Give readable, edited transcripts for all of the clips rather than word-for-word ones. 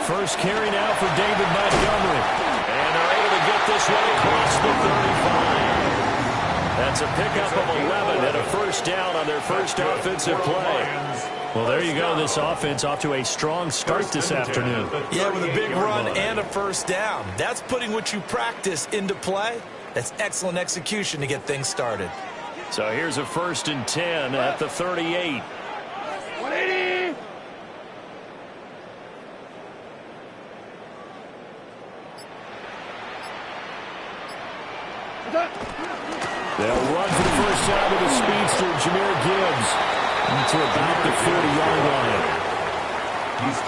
First carry now for David Montgomery. And they're able to get this one across the 35. That's a pickup of 11 and a first down on their first offensive play. Well, there you go. This offense off to a strong start this afternoon. Yeah, with a big run and a first down. That's putting what you practice into play. That's excellent execution to get things started. So here's a 1st and 10 at the 38. 180. They'll run for the first time with the speedster, Jahmyr Gibbs, to about the 40-yard line.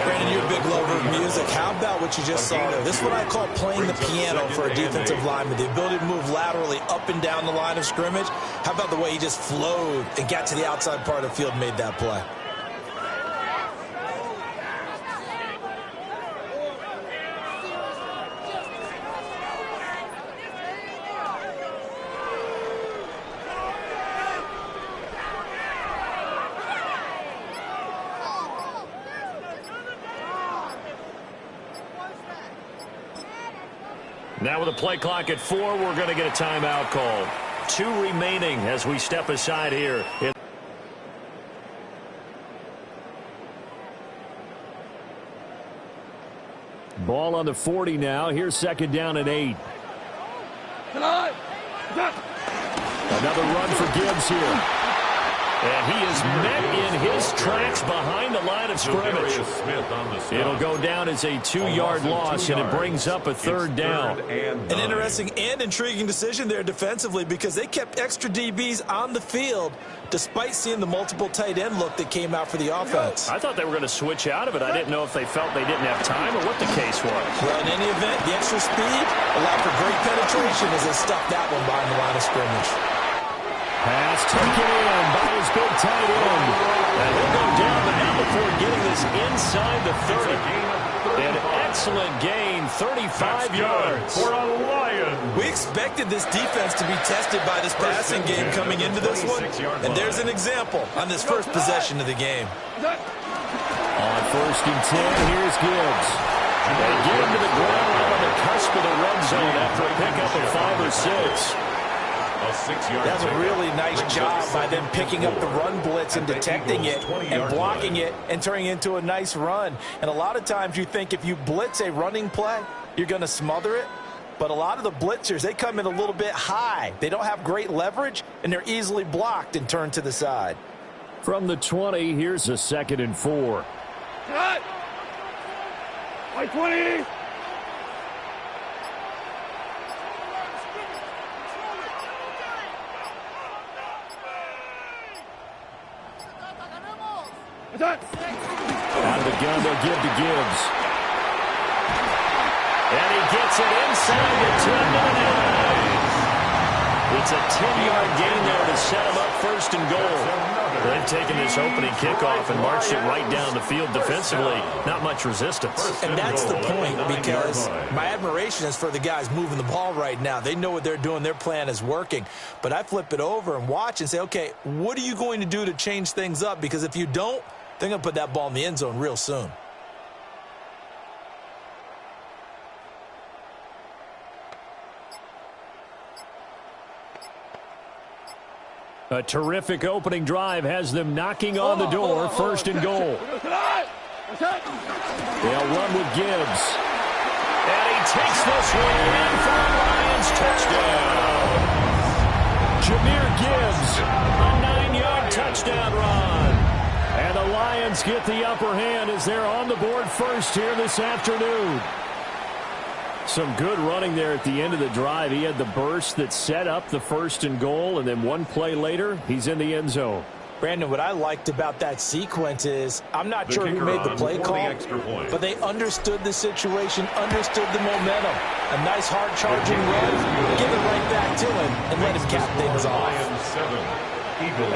Brandon, you're a big lover of music. How about what you just saw there? This is what I call playing the piano for a defensive lineman. The ability to move laterally up and down the line of scrimmage. How about the way he just flowed and got to the outside part of the field and made that play? Now with a play clock at 4, we're going to get a timeout call. 2 remaining as we step aside here. Ball on the 40 now. Here's 2nd down and 8. Another run for Gibbs here. And he is met in his tracks behind the line of scrimmage. It'll go down as a 2-yard loss, and it brings up a 3rd down. An interesting and intriguing decision there defensively because they kept extra DBs on the field despite seeing the multiple tight end look that came out for the offense. I thought they were going to switch out of it. I didn't know if they felt they didn't have time or what the case was. Well, in any event, the extra speed allowed for great penetration as they stuffed that one behind the line of scrimmage. Pass taken in by his big tight end. And he'll go down, but not before getting this inside the 30. An excellent gain, 35 yards. For a Lion. We expected this defense to be tested by this passing game coming into this one. And there's an example on this first possession of the game. On 1st and 10, here's Gibbs. They get him to the ground right on the cusp of the red zone after a pickup of 5 or 6. That's a really nice job by them picking up the run blitz and detecting it and blocking it and turning it into a nice run. And a lot of times you think if you blitz a running play, you're going to smother it. But a lot of the blitzers, they come in a little bit high. They don't have great leverage, and they're easily blocked and turned to the side. From the 20, here's a 2nd and 4. Cut! 20. Out of the gun, they'll give to Gibbs. And he gets it inside the 10-line. It's a 10-yard gain there to set him up 1st and goal. They've taken this opening kickoff and marched it right down the field defensively. Not much resistance. And that's the point, because my admiration is for the guys moving the ball right now. They know what they're doing. Their plan is working. But I flip it over and watch and say, okay, what are you going to do to change things up? Because if you don't, they're going to put that ball in the end zone real soon. A terrific opening drive has them knocking on the door. 1st and goal. They'll run with Gibbs. And he takes this one in for a Lions touchdown. Jahmyr Gibbs, a 9-yard touchdown run. And the Lions get the upper hand as they're on the board first here this afternoon. Some good running there at the end of the drive. He had the burst that set up the 1st and goal, and then one play later, he's in the end zone. Brandon, what I liked about that sequence is I'm not sure who made the play call, but they understood the situation, understood the momentum. A nice hard-charging run, give it right back to him, and let him cap things off.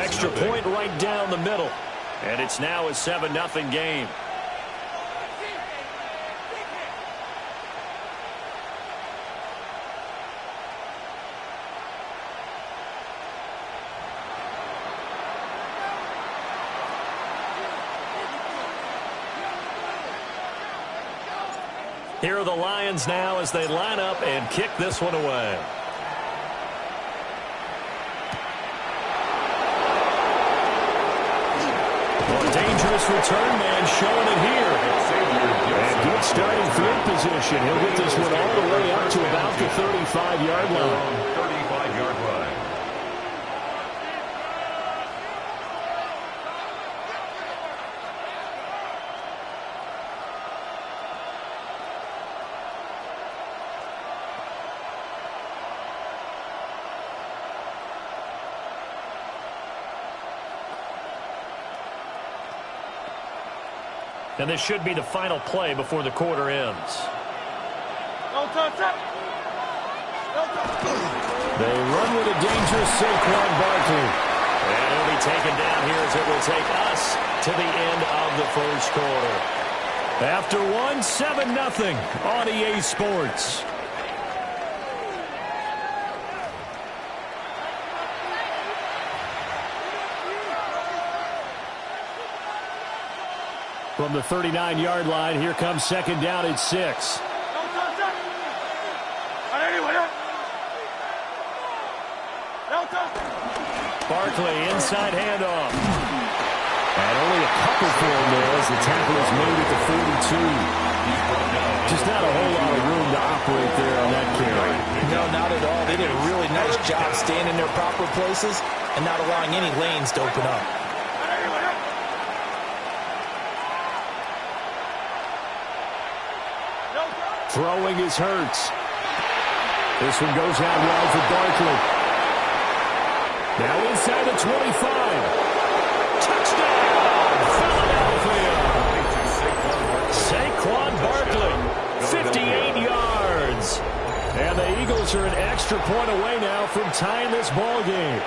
Extra point right down the middle, and it's now a 7-0 game. Here are the Lions now as they line up and kick this one away. Well, a dangerous return man showing it here. And good starting field position. He'll get this one all the way up to about the 35-yard line. 35-yard line. And this should be the final play before the quarter ends. They run with a dangerous Saquon Barkley. And it'll be taken down here as it will take us to the end of the first quarter. After one, 7-0 on EA Sports. From the 39-yard line, here comes second down at 6. Barkley, inside handoff. And only a couple for him there as the tackle is made at the 42. Just not a whole lot of room to operate there on that carry. No, not at all. They did a really nice job staying in their proper places and not allowing any lanes to open up. Throwing is Hurts. This one goes out wide for Barkley. Now inside the 25. Touchdown, Philadelphia. Saquon Barkley, 58 yards. And the Eagles are an extra point away now from tying this ball game.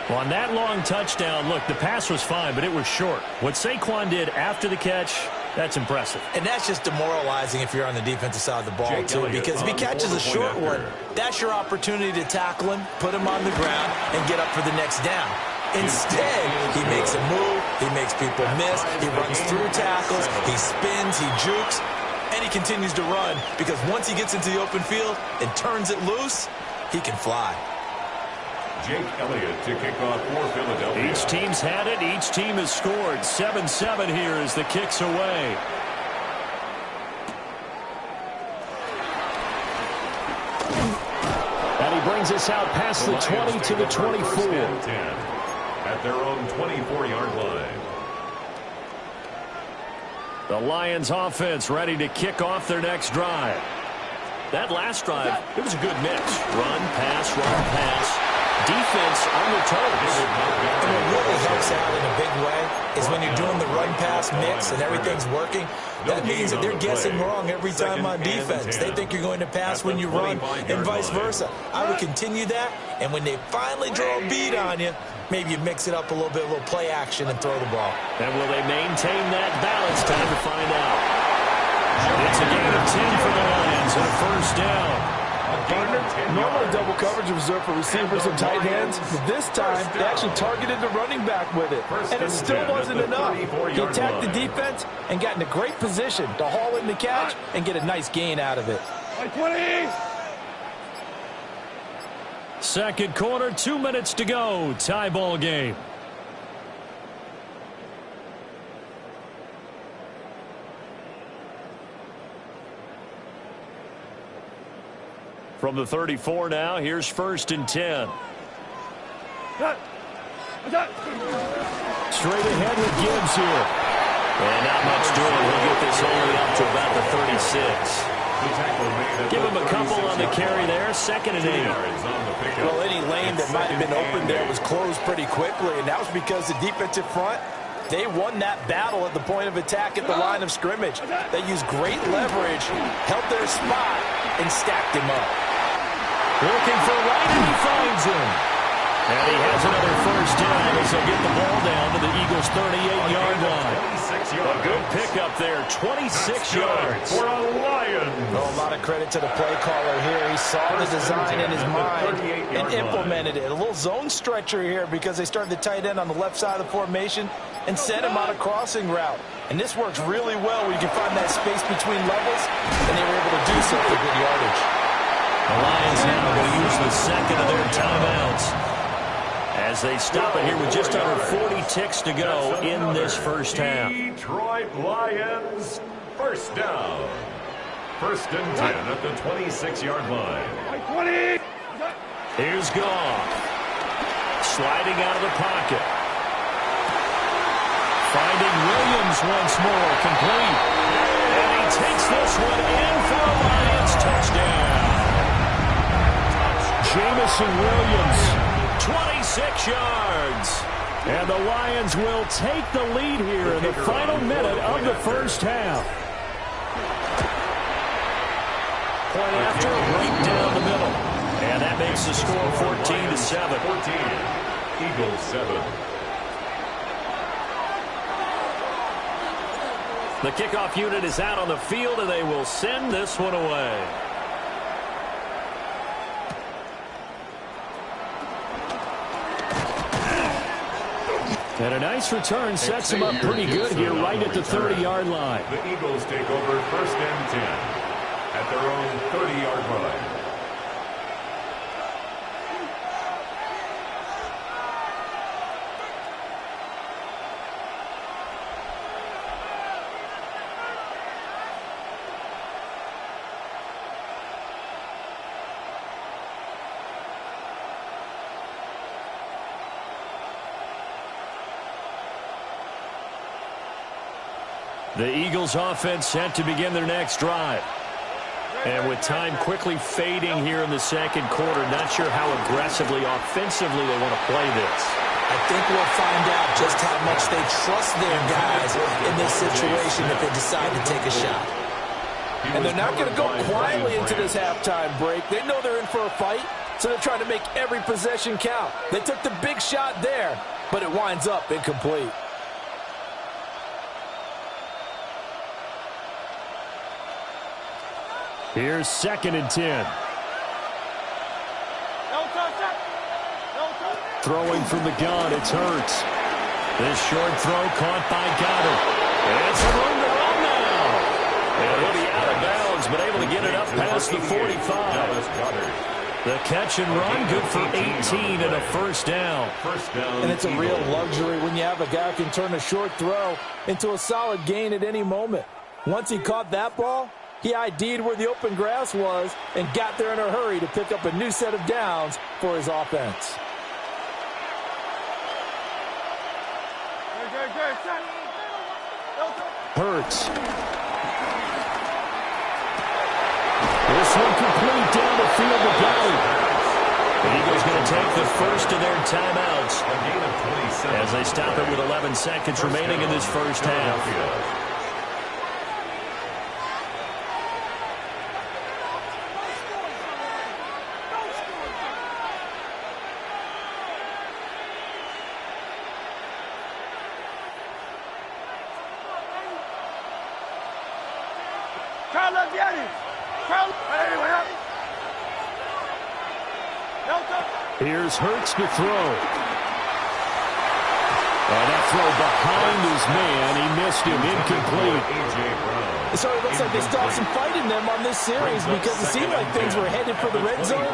Well, on that long touchdown, look, the pass was fine, but it was short. What Saquon did after the catch, that's impressive. And that's just demoralizing if you're on the defensive side of the ball, too, because if he catches a short one, that's your opportunity to tackle him, put him on the ground, and get up for the next down. Instead, he makes a move, he makes people miss, he runs through tackles, he spins, he jukes, and he continues to run, because once he gets into the open field and turns it loose, he can fly. Jake Elliott to kick off for Philadelphia. Each team's had it. Each team has scored. 7-7 here as the kick's away. And he brings us out past the 20 to the 24. At their own 24-yard line. The Lions offense ready to kick off their next drive. That last drive, it was a good mix. Run, pass, defense on their toes. And what really helps out in a big way is when you're doing the run-pass mix and everything's working, that means that they're guessing wrong every time on defense. They think you're going to pass when you run and vice versa. I would continue that, and when they finally draw a beat on you, maybe you mix it up a little bit, a little play action and throw the ball. And will they maintain that balance? Time to find out. It's a gain of 10 for the Lions on first down. Normally double coverage is reserved for receivers and tight ends, but this time they actually targeted the running back with it, and it still wasn't enough. He attacked the defense and got in a great position to haul in the catch and get a nice gain out of it. Second quarter, 2 minutes to go. Tie ball game. From the 34 now, here's first and 10. Straight ahead with Gibbs here. And not much doing. He'll get this only up to about the 36. Give him a couple on the carry there. Second and 8. Well, any lane that might have been open there was closed pretty quickly, and that was because the defensive front, they won that battle at the point of attack at the line of scrimmage. They used great leverage, held their spot, and stacked him up. Looking for Wright, and he finds him. And he has another first down as they get the ball down to the Eagles' 38-yard line. A good pickup there, 26 yards. For a Lions. Well, a lot of credit to the play caller here. He saw the design in his mind and implemented it. A little zone stretcher here because they started the tight end on the left side of the formation and sent him on a crossing route. And this works really well where you can find that space between levels, and they were able to do so for good yardage. The Lions now going to use the second of their timeouts as they stop it here with just under 40 ticks to go in this first half. Detroit Lions, first down. First and 10 at the 26-yard line. Here's Goff. Sliding out of the pocket. Finding Williams once more, complete. And he takes this one in for a Lions touchdown. Jamison Williams, 26 yards. And the Lions will take the lead here in the final minute of the first half. Point after, right down the middle. And that makes the score 14-7. 14, Eagles 7. The kickoff unit is out on the field, and they will send this one away. And a nice return sets him up pretty good here right at the 30-yard line. The Eagles take over first and 10 at their own 30-yard line. The Eagles offense set to begin their next drive. And with time quickly fading here in the second quarter, not sure how aggressively, offensively they want to play this. I think we'll find out just how much they trust their guys in this situation if they decide to take a shot. And they're not going to go quietly into this halftime break. They know they're in for a fight, so they're trying to make every possession count. They took the big shot there, but it winds up incomplete. Here's second and 10. Throwing from the gun, it's Hurts. This short throw caught by Goddard. It's a room to run now. And he'll be out of bounds, but able to get it up past the 45. The catch and run, good for 18 and a first down. And it's a real luxury when you have a guy who can turn a short throw into a solid gain at any moment. Once he caught that ball, he ID'd where the open grass was and got there in a hurry to pick up a new set of downs for his offense. Hurts. This one complete down the field to Goddard. The Eagles going to take the first of their timeouts as they stop it with 11 seconds remaining in this first half. Here's Hurts to throw. That throw behind his man. He missed him, incomplete. So it looks like they still have some fight in them on this series because it seemed like things were headed for the red zone.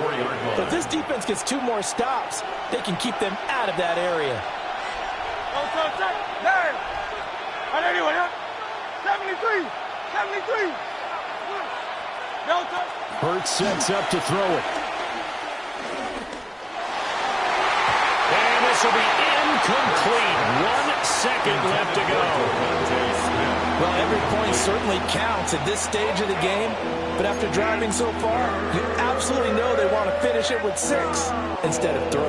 But if this defense gets 2 more stops, they can keep them out of that area. 73. Hurts sets up to throw it. And this will be incomplete. 1 second left to go. Well, every point certainly counts at this stage of the game. But after driving so far, you absolutely know they want to finish it with 6 instead of 3.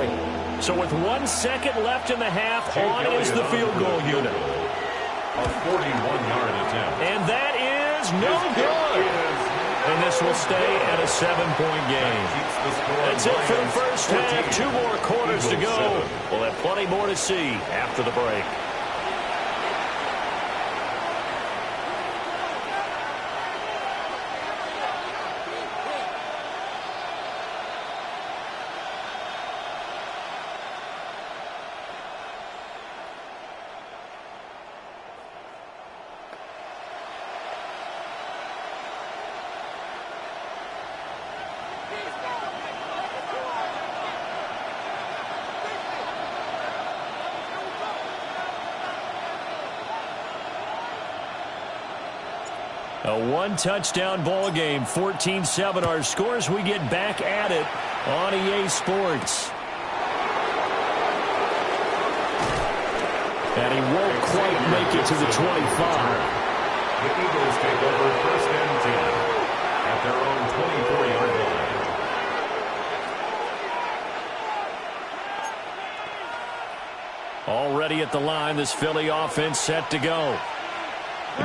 So with 1 second left in the half, on is the field goal unit. A 41-yard attempt. And that is no good. And this will stay at a 7-point game. That's it for the first half. 2 more quarters to go. We'll have plenty more to see after the break. A one-touchdown ball game, 14-7 our scores. We get back at it on EA Sports. And he won't quite make it to the 25. The Eagles take over 1st and 10 at their own 24-yard line. Already at the line, this Philly offense set to go.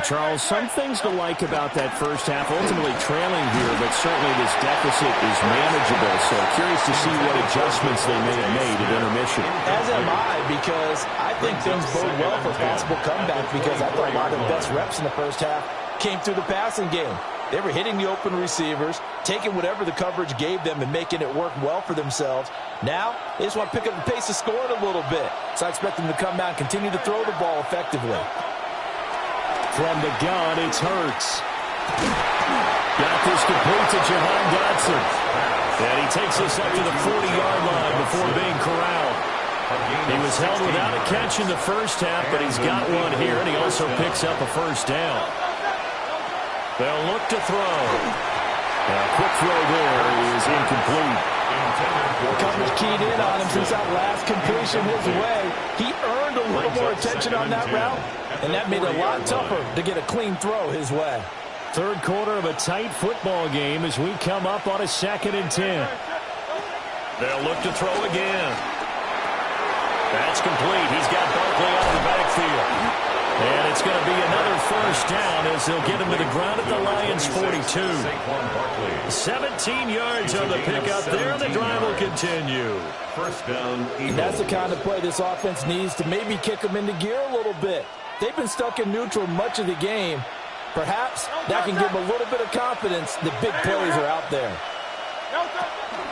Charles, some things to like about that first half. Ultimately trailing here, but certainly this deficit is manageable. So curious to see what adjustments they may have made at intermission. As am I, because I think things bode well for possible comeback, because I thought a lot of the best reps in the first half came through the passing game. They were hitting the open receivers, taking whatever the coverage gave them and making it work well for themselves. Now, they just want to pick up the pace of scoring a little bit. So I expect them to come out and continue to throw the ball effectively. From the gun, it's Hurts. Got this complete to Jahan Dotson. And he takes us up to the 40-yard line before being corralled. He was held without a catch in the first half, but he's got one here, and he also picks up a first down. They'll look to throw. A quick throw there is incomplete. Coverage keyed in on him since that last completion his way. He earned a little more attention on that route, and that made it a lot tougher to get a clean throw his way. Third quarter of a tight football game as we come up on a 2nd and 10. They'll look to throw again. That's complete. He's got Barkley out of the backfield. And it's going to be another first down as they'll get him to the ground at the Lions' 42. 17 yards on the pickup there, and the drive will continue. First down, Eagles. That's the kind of play this offense needs to maybe kick them into gear a little bit. They've been stuck in neutral much of the game. Perhaps that can give them a little bit of confidence that big plays are out there.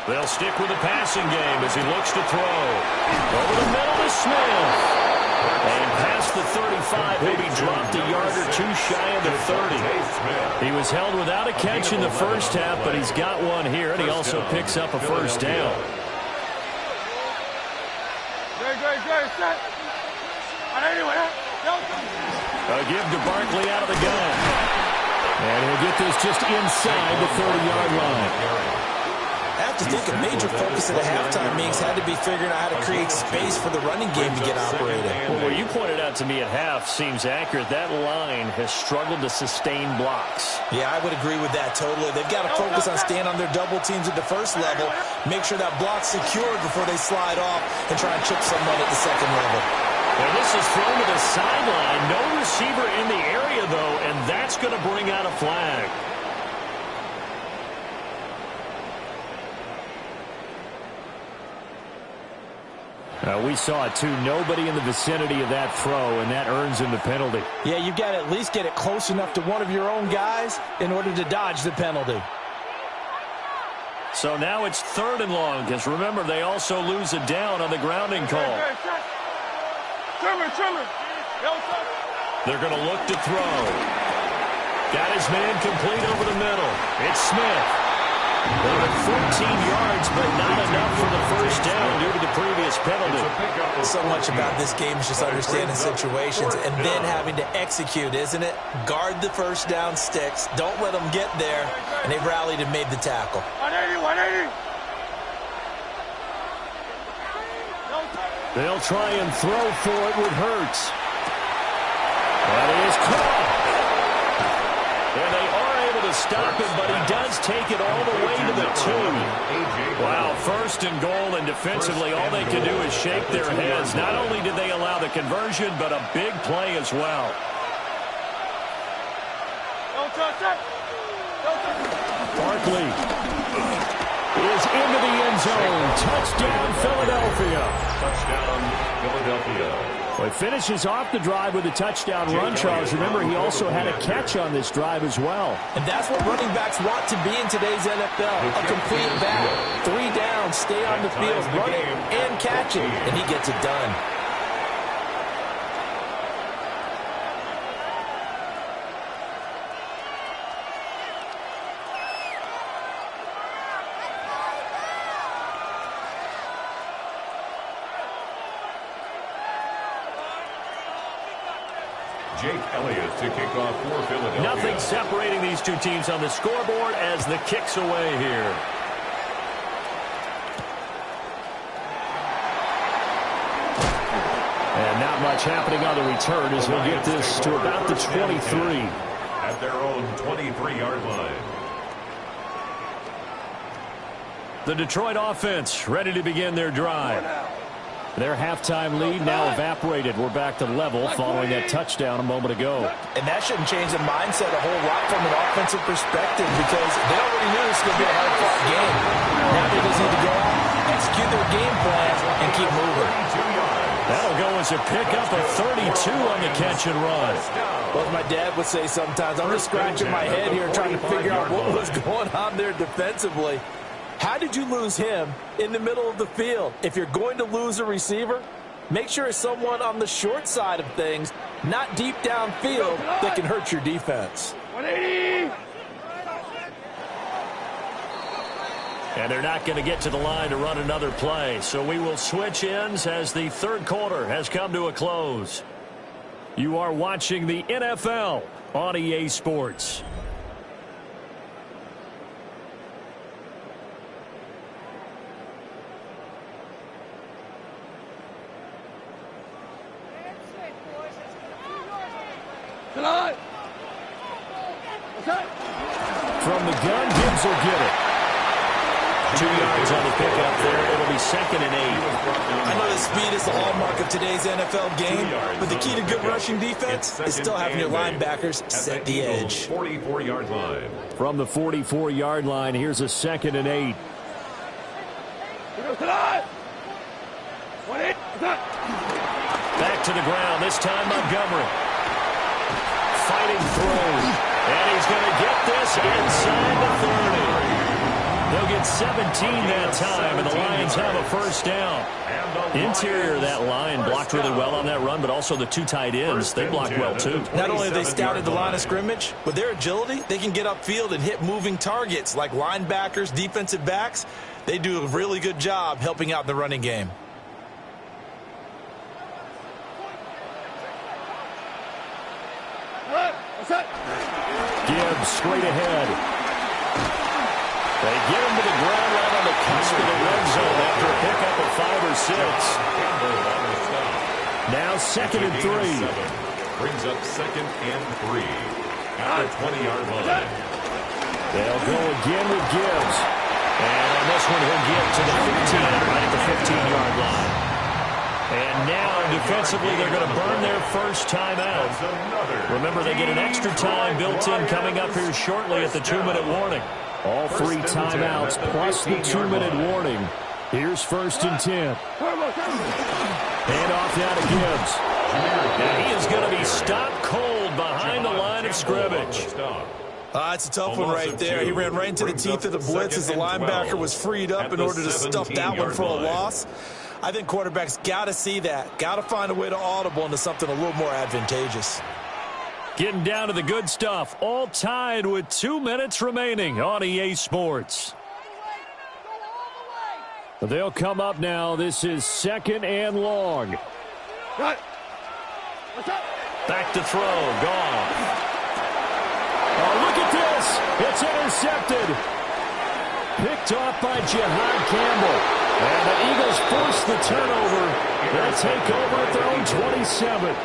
They'll stick with the passing game as he looks to throw. Over the middle to Smith. And past the 35, maybe dropped a yard or two shy of the 30. He was held without a catch in the first half, but he's got one here, and he also picks up a first down. A give to Barkley out of the gun. And he'll get this just inside the 30-yard line. I have to think a major focus of the halftime meetings had to be figuring out how to create space for the running game to get operating. Well, what you pointed out to me at half seems accurate. That line has struggled to sustain blocks. Yeah, I would agree with that totally. They've got to focus on staying on their double teams at the first level, make sure that block's secured before they slide off and try and chip someone at the second level. Well, this is thrown to the sideline. No receiver in the area, though, and that's going to bring out a flag. We saw it, too. Nobody in the vicinity of that throw, and that earns him the penalty. Yeah, you've got to at least get it close enough to one of your own guys in order to dodge the penalty. So now it's 3rd and long, because remember, they also lose a down on the grounding call. They're going to look to throw. Got his man complete over the middle. It's Smith. Over 14 yards, but not enough for the first down due to the previous penalty. So much about this game is just understanding situations and then having to execute, isn't it? Guard the first down sticks. Don't let them get there. And they rallied and made the tackle. 180. They'll try and throw for it with Hurts. That is caught. And they are able to stop it, but he does take it all the way to the 2. Wow, 1st and goal, and defensively all they can do is shake their heads. Not only did they allow the conversion, but a big play as well. quickly. Is into the end zone. Touchdown, Philadelphia. Touchdown, Philadelphia. Well, he finishes off the drive with a touchdown run, Charles. Remember, he also had a catch on this drive as well. And that's what running backs want to be in today's NFL. A complete back. 3 down, stay on the field, run it and catch it. And he gets it done. Jake Elliott to kick off for Philadelphia. Nothing separating these two teams on the scoreboard as the kick's away here. And not much happening on the return as he'll get this to about the 23. At their own 23-yard line. The Detroit offense ready to begin their drive. Their halftime lead now evaporated. We're back to level following that touchdown a moment ago. And that shouldn't change the mindset a whole lot from an offensive perspective because they already knew this was going to be a hard-fought game. Now they just need to go out, execute their game plan, and keep moving. That'll go as a pickup of 32 on the catch and run. Well, as my dad would say sometimes, I'm just scratching my head here trying to figure out what was going on there defensively. How did you lose him in the middle of the field? If you're going to lose a receiver, make sure it's someone on the short side of things, not deep downfield, that can hurt your defense. 180! And they're not going to get to the line to run another play. So we will switch ends as the third quarter has come to a close. You are watching the NFL on EA Sports. From the gun, Gibbs will get it. 2 yards on the pickup there. It'll be 2nd and 8. I know that speed is the hallmark of today's NFL game, but the key to good rushing defense is still having your linebackers set the edge. 44-yard line. From the 44-yard line, here's a 2nd and 8. Back to the ground, this time Montgomery. Fighting through. And he's going to get this inside the 30. They'll get 17 that time, and the Lions have a first down. Interior of that line blocked really well on that run, but also the 2 tight ends, they blocked well too. Not only have they scouted the line of scrimmage, with their agility, they can get upfield and hit moving targets like linebackers, defensive backs. They do a really good job helping out the running game. Gibbs straight ahead. They get him to the ground right on the cusp of the red zone after a pickup of 5 or 6. Now 2nd and 3. Brings up 2nd and 3 at the 20-yard line. They'll go again with Gibbs. And on this one, he'll get to the 15, right at the 15-yard line. And now, defensively, they're going to burn their first timeout. Remember, they get an extra time built in coming up here shortly at the 2-minute warning. All 3 timeouts plus the 2-minute warning. Here's 1st and 10. Hand off now to Gibbs. And he is going to be stopped cold behind the line of scrimmage. It's a tough one right there. He ran right into the teeth of the blitz as the linebacker was freed up in order to stuff that one for a loss. I think quarterbacks got to see that. Got to find a way to audible into something a little more advantageous. Getting down to the good stuff. All tied with 2 minutes remaining on EA Sports. They'll come up now. This is 2nd and long. Back to throw. Gone. Oh, look at this. It's intercepted. Picked off by Jihad Campbell. And the Eagles force the turnover. They'll take over at their own 27.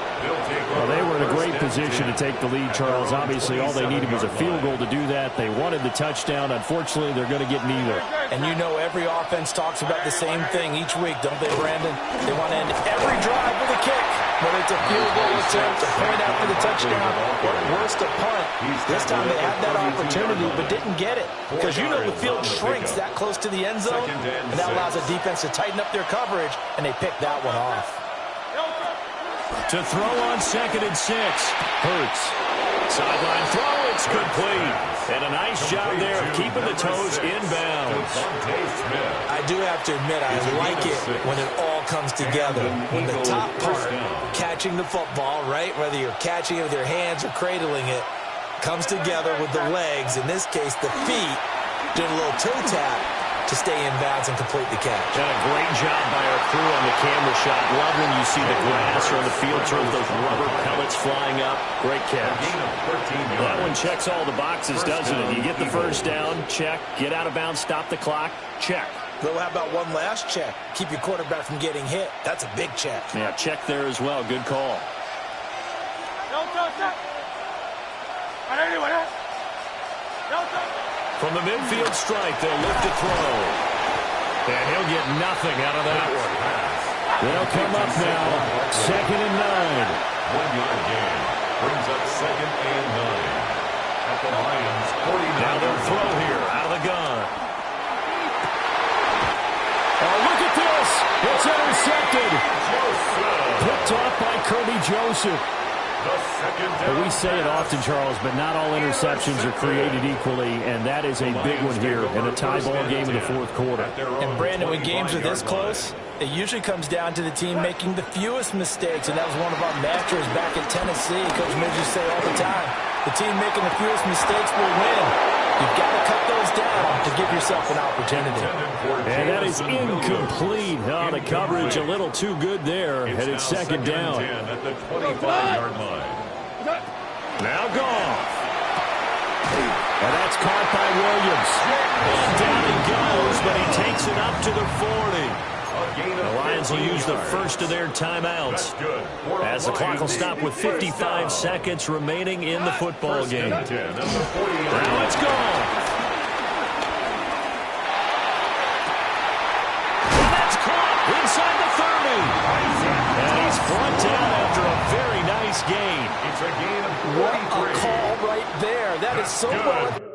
Well, they were in a great position to take the lead, Charles. Obviously, all they needed was a field goal to do that. They wanted the touchdown. Unfortunately, they're going to get neither. And you know every offense talks about the same thing each week, don't they, Brandon? They want to end every drive with a kick. Whether it's a field goal attempt, a point after the touchdown, or at worst a punt, this time they had that opportunity but didn't get it. Because you know the field shrinks that close to the end zone, and that allows the defense to tighten up their coverage, and they picked that one off. To throw on 2nd and 6. Hurts. Sideline throw, it's complete. And a nice job there of keeping the toes inbounds. I do have to admit, I like it when it all comes together. When the top part, catching the football, right, whether you're catching it with your hands or cradling it, comes together with the legs, in this case the feet, doing a little toe tap to stay in bounds and complete the catch. Done a great job by our crew on the camera shot. Love when you see the grass or on the field turf, those rubber pellets flying up. Great catch. That one checks all the boxes, doesn't it? You get the first down, check. Get out of bounds, stop the clock, check. Well, how about one last check? Keep your quarterback from getting hit. That's a big check. Yeah, check there as well. Good call. From the midfield stripe, they'll lift a throw. And he'll get nothing out of that one. They'll come up now. 2nd and 9. 1-yard gain. Brings up 2nd and 9. At the Lions, 49. Now they'll throw here out of the gun. Oh, look at this. It's intercepted. Picked off by Kirby Joseph. Well, we say it often, Charles, but not all interceptions are created equally, and that is a big one here in a tie ball game in the 4th quarter. And, Brandon, when games are this close, it usually comes down to the team making the fewest mistakes, and that was one of our mantras back in Tennessee. Coach Midge used to say all the time, the team making the fewest mistakes will win. You've got to cut those down to give yourself an opportunity. And that is incomplete. Oh, the coverage a little too good there, and it's 2nd down. At the 25-yard line. Now Goff. And that's caught by Williams. And down he goes, but he takes it up to the 40. The Lions will use the first of their timeouts as the clock will stop with 55 seconds remaining in the football game. Now it's gone. And that's caught inside the 30. And he's brought down after a very nice gain. It's a gain of 43. What a call right there. That is so well.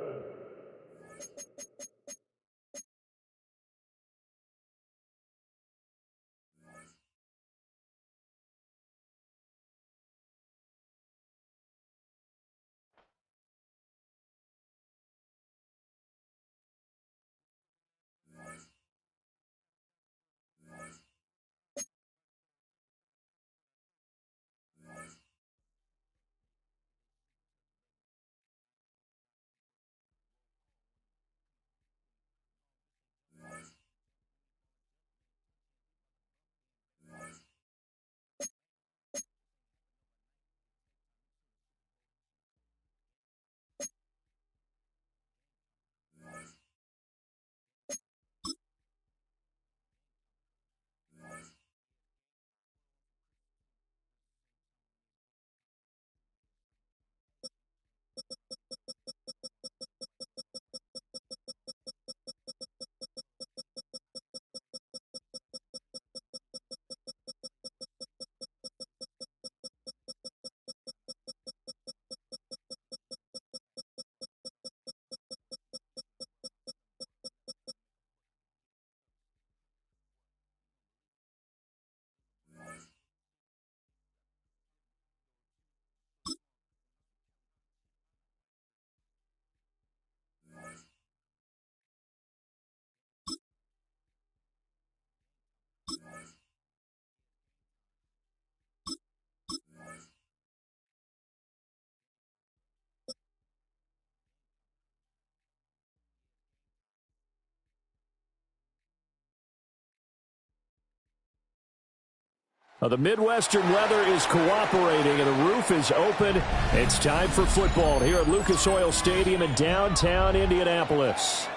The Midwestern weather is cooperating, and the roof is open. It's time for football here at Lucas Oil Stadium in downtown Indianapolis.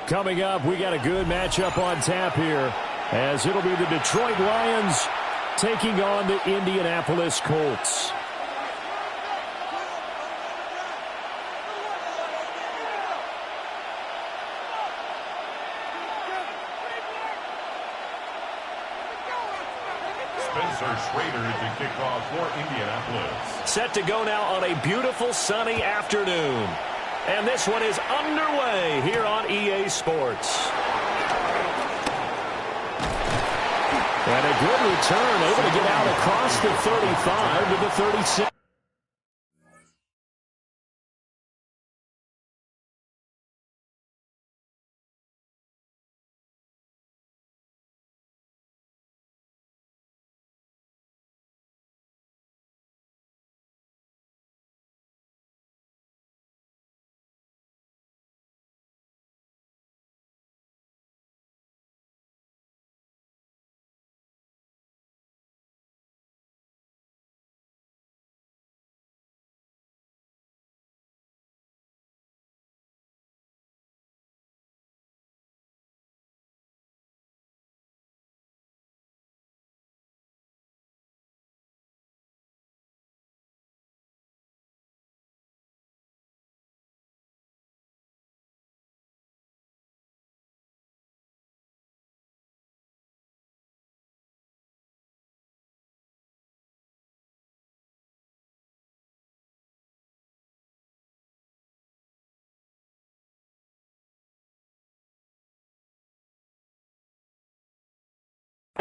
Coming up, we got a good matchup on tap here, as it'll be the Detroit Lions taking on the Indianapolis Colts. Spencer Schrader to kick off for Indianapolis. Set to go now on a beautiful sunny afternoon. And this one is underway here on EA Sports. And a good return, able to get out across the 35 to the 36.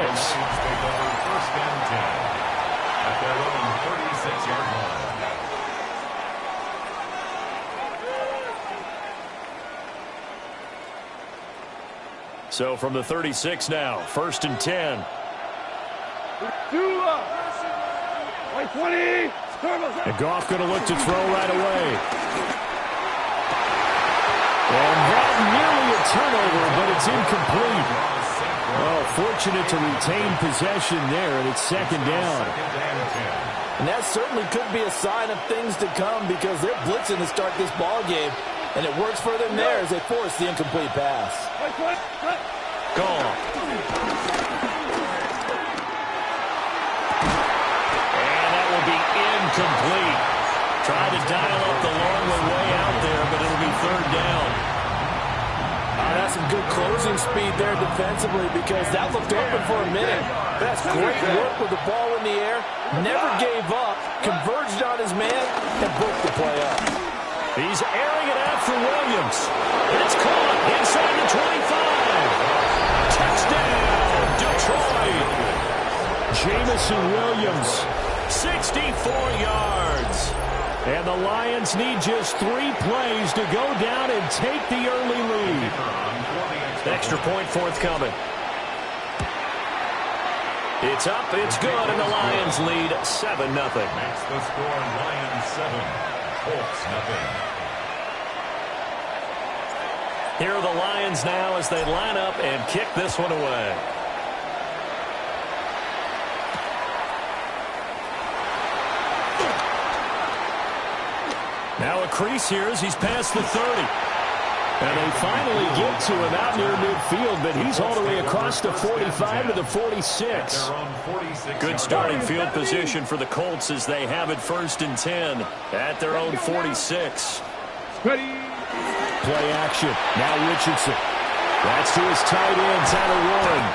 Lions take over first and 10 at their own 36-yard line. So from the 36 now, first and 10. 20. And Goff going to look to throw right away. And that nearly a turnover, but it's incomplete. Oh, fortunate to retain possession there, and it's second down. And that certainly could be a sign of things to come because they're blitzing to start this ball game, and it works for them there as they force the incomplete pass. Gone. And that will be incomplete. Tried to dial up the long one way out there, but it'll be third down. That's some good closing speed there defensively because that looked open for a minute. That's great work with the ball in the air. Never gave up, converged on his man, and broke the play up. He's airing it out for Williams. It's caught inside the 25. Touchdown, Detroit. Jamison Williams, 64 yards. And the Lions need just 3 plays to go down and take the early lead. Extra point forthcoming. It's up, it's good, and the Lions lead 7-0. Makes the score Lions 7, Colts 0. Here are the Lions now as they line up and kick this one away. Now a crease here as he's past the 30. And they finally get to him out near midfield, but he's all the way across the 45 to the 46. Good starting field position for the Colts as they have it first and 10 at their own 46. Ready. Play action. Now Richardson. That's to his tight end, Tyler Warren.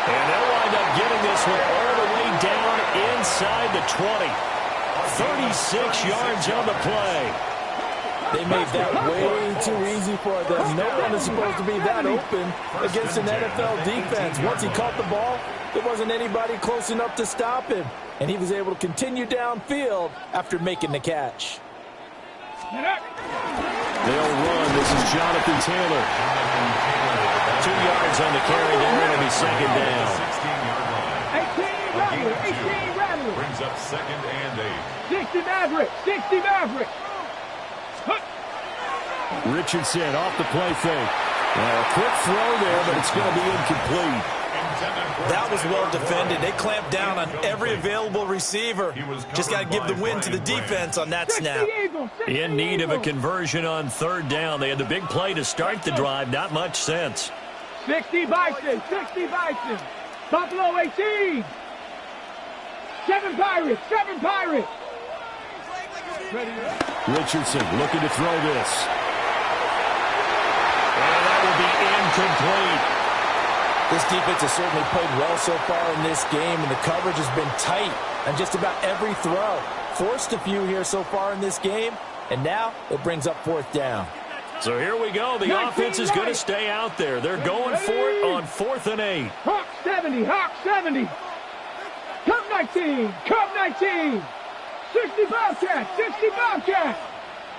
And they'll wind up getting this one all the way down inside the 20. 36 yards on the play. They made that way too easy for them. No one is supposed to be that open against an NFL defense. Once he caught the ball, there wasn't anybody close enough to stop him. And he was able to continue downfield after making the catch. They'll run. This is Jonathan Taylor. 2 yards on the carry there, and it'll be second down. 18 Rattler. Brings up second and 8. 60 Maverick. 60 Maverick. Richardson off the play fake. A quick throw there, but it's going to be incomplete. That was well defended. They clamped down on every available receiver. Just got to give the win to the defense on that snap. In need of a conversion on third down. They had the big play to start the drive. Not much sense. 60 Bison. 60 Bison. Buffalo 18. 7 Pirates. 7 Pirates. Richardson looking to throw this. And that will be incomplete. This defense has certainly played well so far in this game, and the coverage has been tight on just about every throw. Forced a few here so far in this game, and now it brings up 4th down. So here we go. The offense is going to stay out there. They're going for it on 4th and 8. Hawk 70, Hawk 70. Cup 19, Cup 19. 60 Bobcat, 60 Bobcat.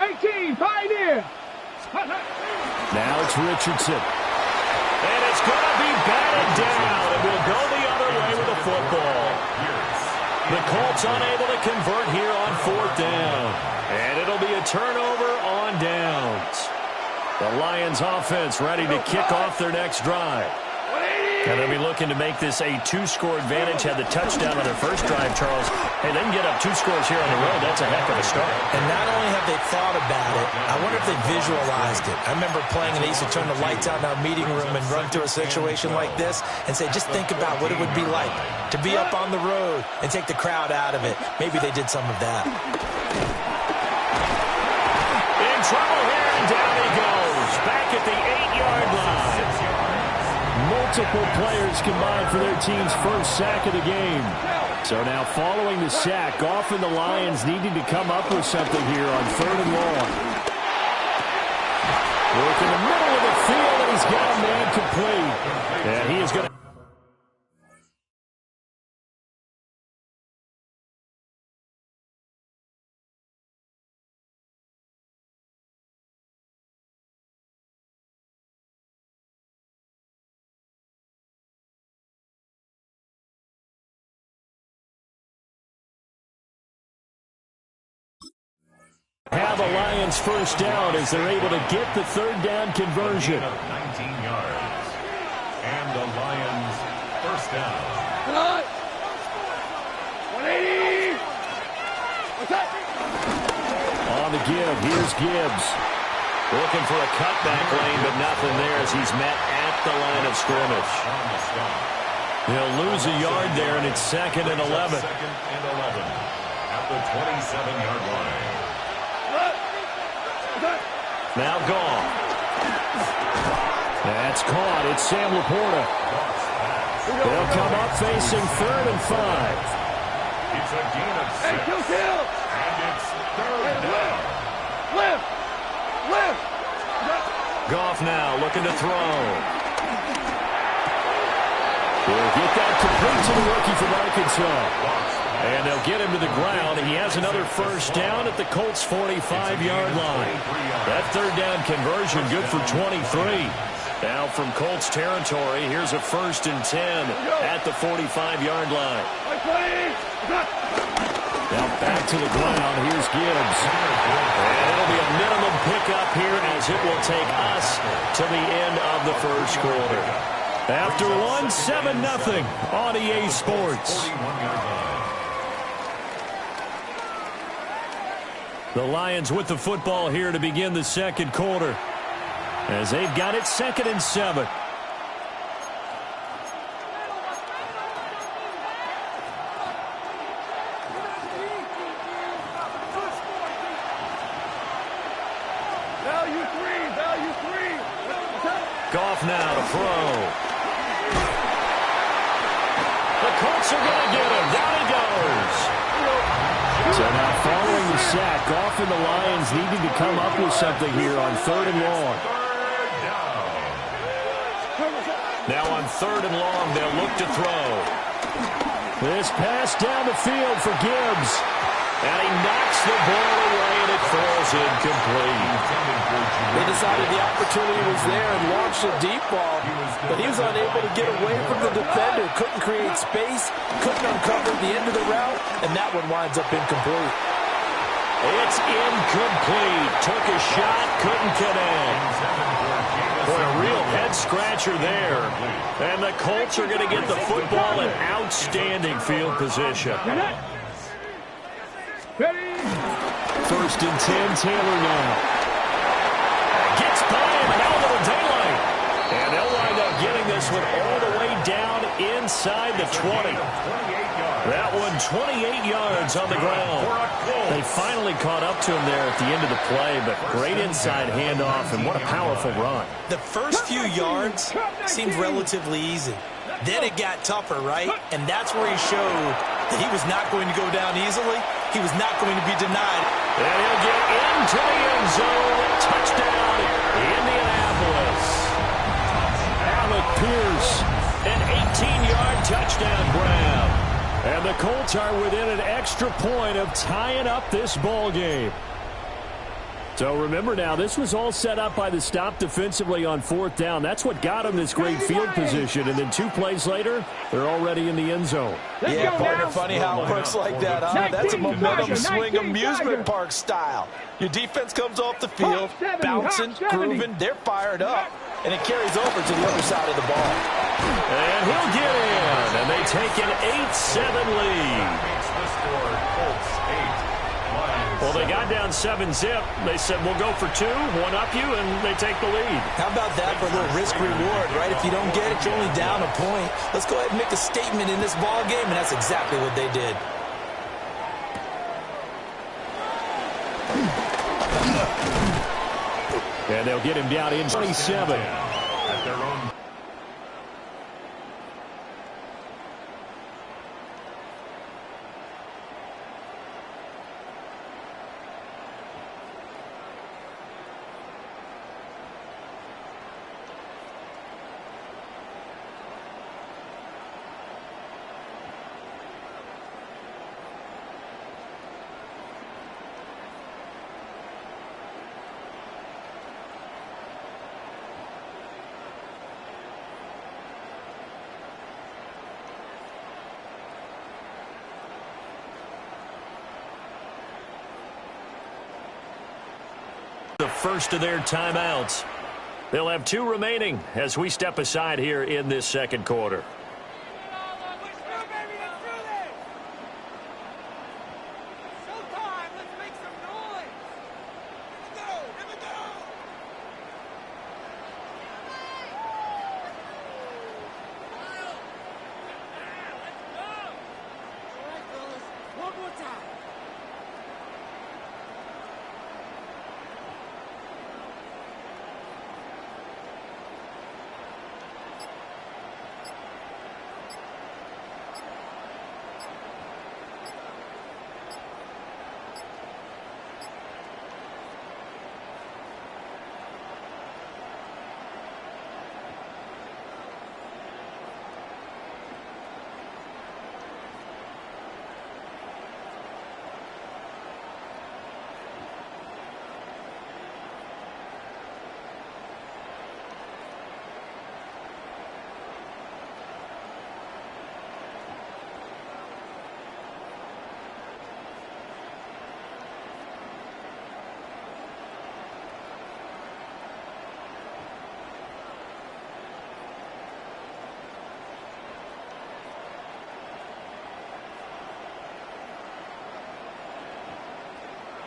18, Pioneer. Now it's Richardson. And it's going to be batted down, and we'll go the other way with the football. The Colts unable to convert here on 4th down. And it'll be a turnover on downs. The Lions offense ready to kick off their next drive. And they'll be looking to make this a 2-score advantage. Had the touchdown on their first drive, Charles. Hey, they can get up 2 scores here on the road. That's a heck of a start. And not only have they thought about it, I wonder if they visualized it. I remember playing, and they used to turn the lights out in our meeting room and run through a situation like this and say, just think about what it would be like to be up on the road and take the crowd out of it. Maybe they did some of that. In trouble here, and down he goes. Back at the 8-yard line. Multiple players combined for their team's first sack of the game. So now following the sack, Goff and the Lions needing to come up with something here on 3rd and long. Work in the middle of the field, and he's got a man complete. And he is going to... have a Lions first down as they're able to get the 3rd down conversion. 19 yards. And the Lions first down. 180. What's up? On the give, here's Gibbs. Looking for a cutback lane, but nothing there as he's met at the line of scrimmage. He'll lose a yard there, and it's 2nd and 11. 2nd and 11 at the 27-yard line. Now Goff. That's caught. It's Sam Laporta. They'll come up facing 3rd and 5. It's a gain of 6. Hey, kill. And it's 3rd down. Lift. Goff now looking to throw. He'll get that complete to the rookie from Arkansas. And they'll get him to the ground. He has another first down at the Colts' 45-yard line. That 3rd down conversion good for 23. Now from Colts territory, here's a 1st and 10 at the 45-yard line. Now back to the ground. Here's Gibbs. And it'll be a minimum pickup here as it will take us to the end of the first quarter. After one, 7-0 on EA Sports. The Lions with the football here to begin the 2nd quarter as they've got it 2nd and 7. Value three. Goff now to throw. The Colts are going to get him. Down he goes. So now following the sack, Goff and the Lions needing to come up with something here on 3rd and long. Now on 3rd and long, they'll look to throw. This pass down the field for Gibbs. And he knocks the ball away, and it falls incomplete. They decided the opportunity was there and launched a deep ball, but he was unable to get away from the defender. Couldn't create space, couldn't uncover the end of the route, and that one winds up incomplete. It's incomplete. Took a shot, couldn't connect. Boy, a real head-scratcher there. And the Colts are going to get the football in outstanding field position. 1st and 10, Taylor now. Gets by him, and now a little daylight. And they'll wind up getting this one all the way down inside the 20. That one 28 yards on the ground. They finally caught up to him there at the end of the play, but great inside handoff, and what a powerful run. The first few yards seemed relatively easy. Then it got tougher, right? And that's where he showed that he was not going to go down easily. He was not going to be denied. And he'll get into the end zone. Touchdown, Indianapolis. Alec Pierce, an 18-yard touchdown grab. And the Colts are within an extra point of tying up this ball game. So remember now, this was all set up by the stop defensively on 4th down. That's what got them this great field position. And then 2 plays later, they're already in the end zone. Yeah, partner, funny how it works like that, huh? That's a momentum swing amusement park style. Your defense comes off the field, bouncing, grooving, they're fired up. And it carries over to the other side of the ball. And he'll get in. And they take an 8-7 lead. Well, they got down 7-zip. They said, we'll go for 2, one up you, and they take the lead. How about that for a little risk-reward, right? If you don't get it, you're only down a point. Let's go ahead and make a statement in this ball game, and that's exactly what they did. And they'll get him down in 27. At their own. The first of their timeouts. They'll have 2 remaining as we step aside here in this second quarter.